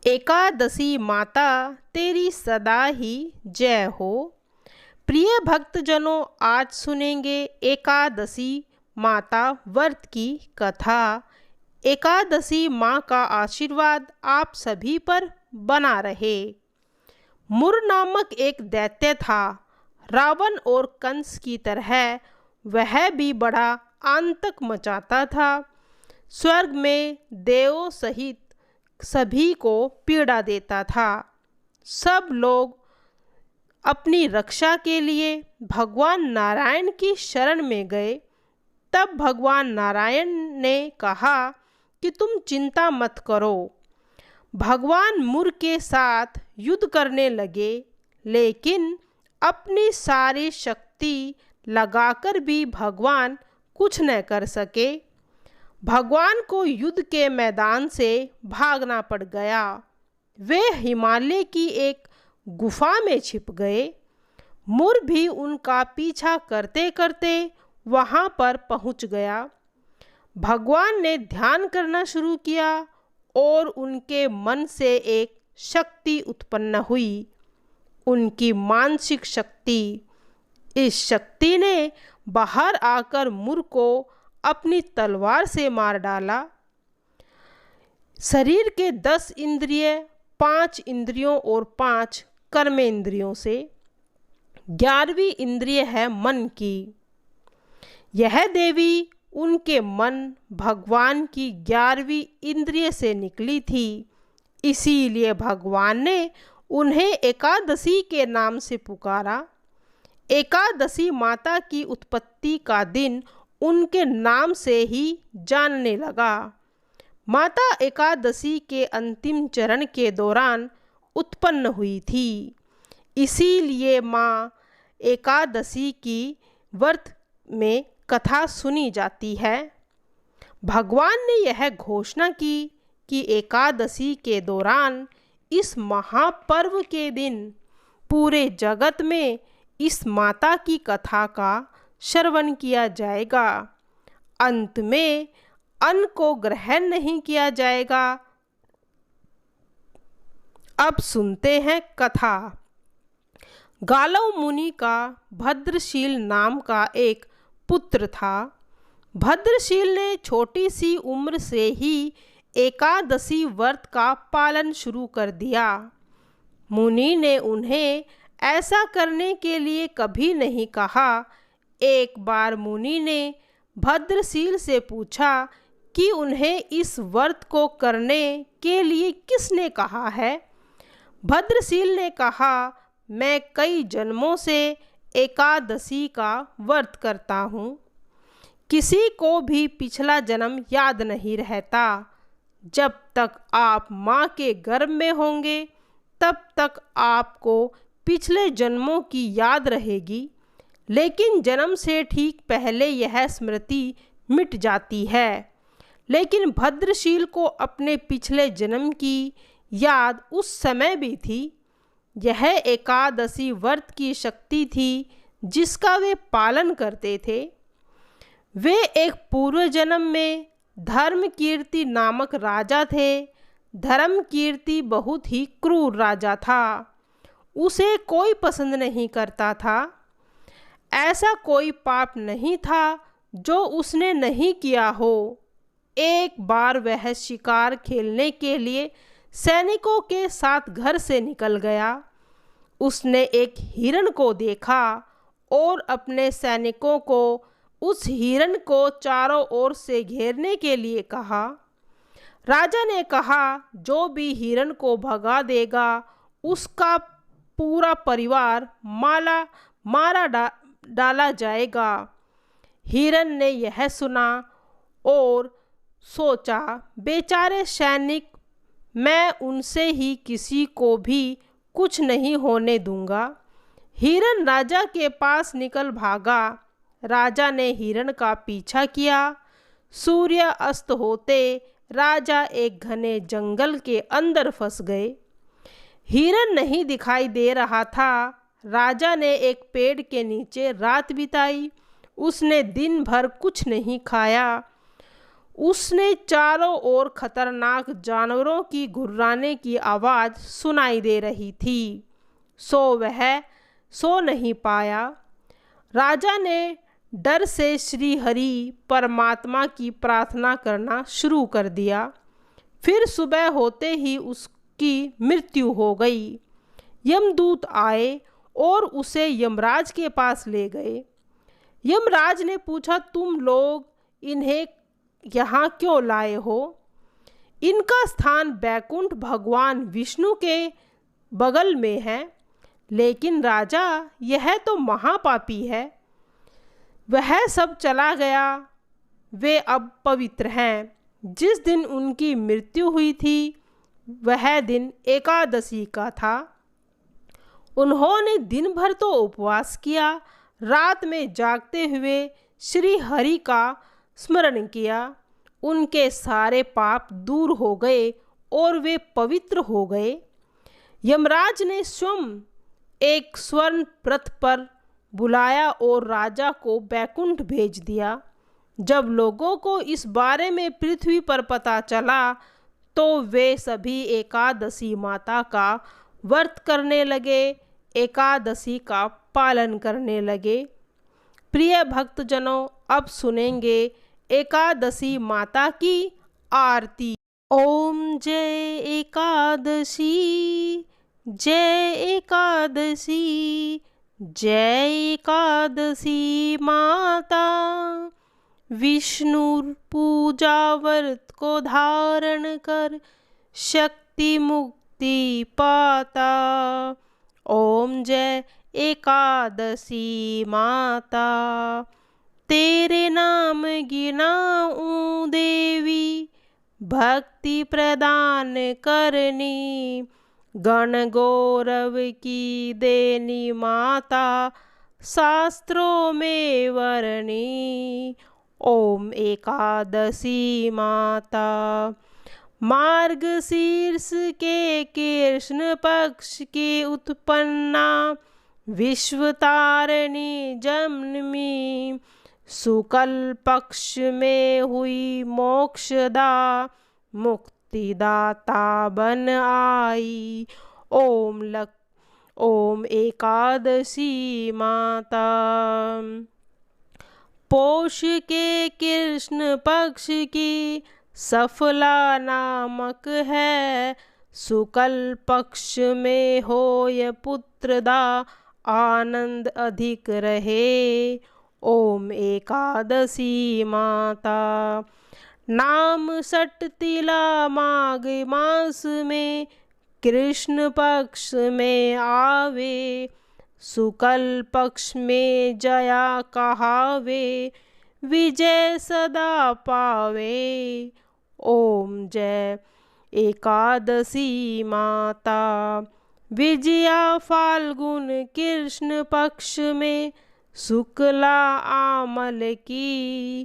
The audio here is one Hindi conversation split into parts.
एकादशी माता तेरी सदा ही जय हो। प्रिय भक्तजनों, आज सुनेंगे एकादशी माता व्रत की कथा। एकादशी माँ का आशीर्वाद आप सभी पर बना रहे। मुर नामक एक दैत्य था। रावण और कंस की तरह वह भी बड़ा आतंक मचाता था। स्वर्ग में देवों सहित सभी को पीड़ा देता था। सब लोग अपनी रक्षा के लिए भगवान नारायण की शरण में गए। तब भगवान नारायण ने कहा कि तुम चिंता मत करो। भगवान मुर के साथ युद्ध करने लगे, लेकिन अपनी सारी शक्ति लगाकर भी भगवान कुछ न कर सके। भगवान को युद्ध के मैदान से भागना पड़ गया। वे हिमालय की एक गुफा में छिप गए। मुर भी उनका पीछा करते करते वहां पर पहुंच गया। भगवान ने ध्यान करना शुरू किया और उनके मन से एक शक्ति उत्पन्न हुई, उनकी मानसिक शक्ति। इस शक्ति ने बाहर आकर मुर को अपनी तलवार से मार डाला। शरीर के 10 इंद्रिय, 5 इंद्रियों और 5 कर्मेंद्रियों से 11वीं इंद्रिय है मन की। यह देवी उनके मन भगवान की 11वीं इंद्रिय से निकली थी। इसीलिए भगवान ने उन्हें एकादशी के नाम से पुकारा। एकादशी माता की उत्पत्ति का दिन उनके नाम से ही जानने लगा। माता एकादशी के अंतिम चरण के दौरान उत्पन्न हुई थी। इसीलिए माँ एकादशी की व्रत में कथा सुनी जाती है। भगवान ने यह घोषणा की कि एकादशी के दौरान इस महापर्व के दिन पूरे जगत में इस माता की कथा का श्रवण किया जाएगा। अंत में अन्न को ग्रहण नहीं किया जाएगा। अब सुनते हैं कथा। गालव मुनि का भद्रशील नाम का एक पुत्र था। भद्रशील ने छोटी सी उम्र से ही एकादशी व्रत का पालन शुरू कर दिया। मुनि ने उन्हें ऐसा करने के लिए कभी नहीं कहा। एक बार मुनि ने भद्रशील से पूछा कि उन्हें इस व्रत को करने के लिए किसने कहा है। भद्रशील ने कहा, मैं कई जन्मों से एकादशी का व्रत करता हूँ। किसी को भी पिछला जन्म याद नहीं रहता। जब तक आप माँ के गर्भ में होंगे तब तक आपको पिछले जन्मों की याद रहेगी, लेकिन जन्म से ठीक पहले यह स्मृति मिट जाती है। लेकिन भद्रशील को अपने पिछले जन्म की याद उस समय भी थी। यह एकादशी व्रत की शक्ति थी जिसका वे पालन करते थे। वे एक पूर्व जन्म में धर्मकीर्ति नामक राजा थे। धर्मकीर्ति बहुत ही क्रूर राजा था। उसे कोई पसंद नहीं करता था। ऐसा कोई पाप नहीं था जो उसने नहीं किया हो। एक बार वह शिकार खेलने के लिए सैनिकों के साथ घर से निकल गया। उसने एक हिरण को देखा और अपने सैनिकों को उस हिरण को चारों ओर से घेरने के लिए कहा। राजा ने कहा, जो भी हिरण को भगा देगा उसका पूरा परिवार मारा डाला जाएगा। हिरण ने यह सुना और सोचा, बेचारे सैनिक, मैं उनसे ही किसी को भी कुछ नहीं होने दूंगा। हिरण राजा के पास निकल भागा। राजा ने हिरण का पीछा किया। सूर्य अस्त होते राजा एक घने जंगल के अंदर फंस गए। हिरण नहीं दिखाई दे रहा था। राजा ने एक पेड़ के नीचे रात बिताई। उसने दिन भर कुछ नहीं खाया। उसने चारों ओर खतरनाक जानवरों की घुर्राने की आवाज़ सुनाई दे रही थी। वह सो नहीं पाया। राजा ने डर से श्री हरि परमात्मा की प्रार्थना करना शुरू कर दिया। फिर सुबह होते ही उसकी मृत्यु हो गई। यमदूत आए और उसे यमराज के पास ले गए। यमराज ने पूछा, तुम लोग इन्हें यहाँ क्यों लाए हो? इनका स्थान बैकुंठ भगवान विष्णु के बगल में है। लेकिन राजा, यह तो महापापी है। वह सब चला गया। वे अब पवित्र हैं। जिस दिन उनकी मृत्यु हुई थी वह दिन एकादशी का था। उन्होंने दिन भर तो उपवास किया, रात में जागते हुए श्री हरि का स्मरण किया। उनके सारे पाप दूर हो गए और वे पवित्र हो गए। यमराज ने स्वयं एक स्वर्ण रथ पर बुलाया और राजा को बैकुंठ भेज दिया। जब लोगों को इस बारे में पृथ्वी पर पता चला तो वे सभी एकादशी माता का व्रत करने लगे, एकादशी का पालन करने लगे। प्रिय भक्तजनों, अब सुनेंगे एकादशी माता की आरती। ओम जय एकादशी, जय एकादशी, जय एकादशी माता। विष्णु पूजा व्रत को धारण कर शक्ति मुक्ति पाता। ओम जय एकादशी माता। तेरे नाम गिनाऊं देवी, भक्ति प्रदान करनी। गण गौरव की देनी माता, शास्त्रों में वर्णी। ओम एकादशी माता। मार्गशीर्ष के कृष्ण पक्ष की उत्पन्ना, विश्वतारिणी जन्मी। शुक्ल पक्ष में हुई मोक्षदा, मुक्तिदाता बन आई। ओम एकादशी माता। पौष के कृष्ण पक्ष की सफला नामक है। शुक्ल पक्ष में होय पुत्रदा, आनंद अधिक रहे। ओम एकादशी माता। नाम सटतिला माघ मास में, कृष्ण पक्ष में आवे। शुक्ल पक्ष में जया कहावे, विजय सदा पावे। ओम जय एकादशी माता। विजया फाल्गुन कृष्ण पक्ष में, शुक्ला आमल की।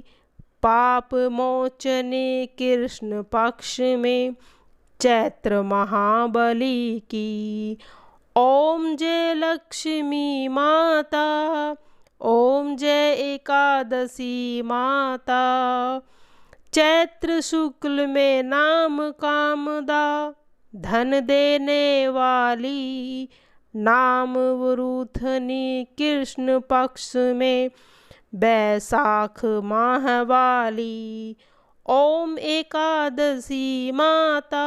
पाप मोचने कृष्ण पक्ष में, चैत्र महाबली की। ओम जय लक्ष्मी माता। ओम जय एकादशी माता। चैत्र शुक्ल में नाम कामदा, धन देने वाली। नाम वरूथनी कृष्ण पक्ष में, बैसाख माह वाली। ओम एकादशी माता।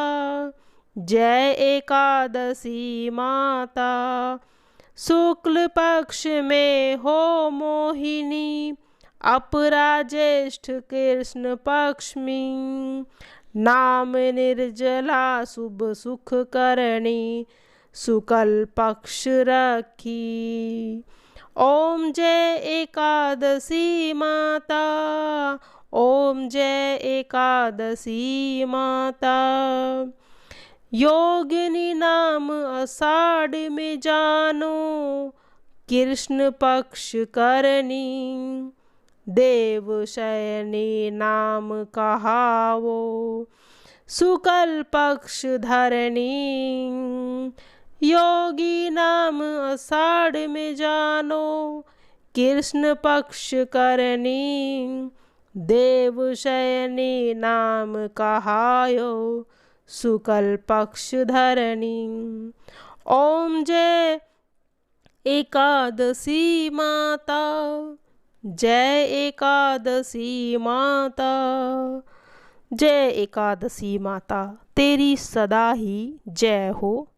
जय एकादशी माता। शुक्ल पक्ष में हो मोहिनी, अपरा ज्येष्ठ कृष्ण पक्ष में। नाम निर्जला शुभ सुख करणी, शुक्ल पक्ष रखी। ओम जय एकादशी माता। ओम जय एकादशी माता। योगिनी नाम आषाढ़ में जानो, कृष्ण पक्ष करनी। देव शयनी नाम कहावो, शुक्ल पक्ष धरणी। योगी नाम आषाढ़ में जानो, कृष्ण पक्ष करनी। देवशयनी नाम कहायो शुक्ल पक्ष धरणी। ओम जय एकादशी माता, जय एकादशी माता, जय एकादशी माता, तेरी सदा ही जय हो।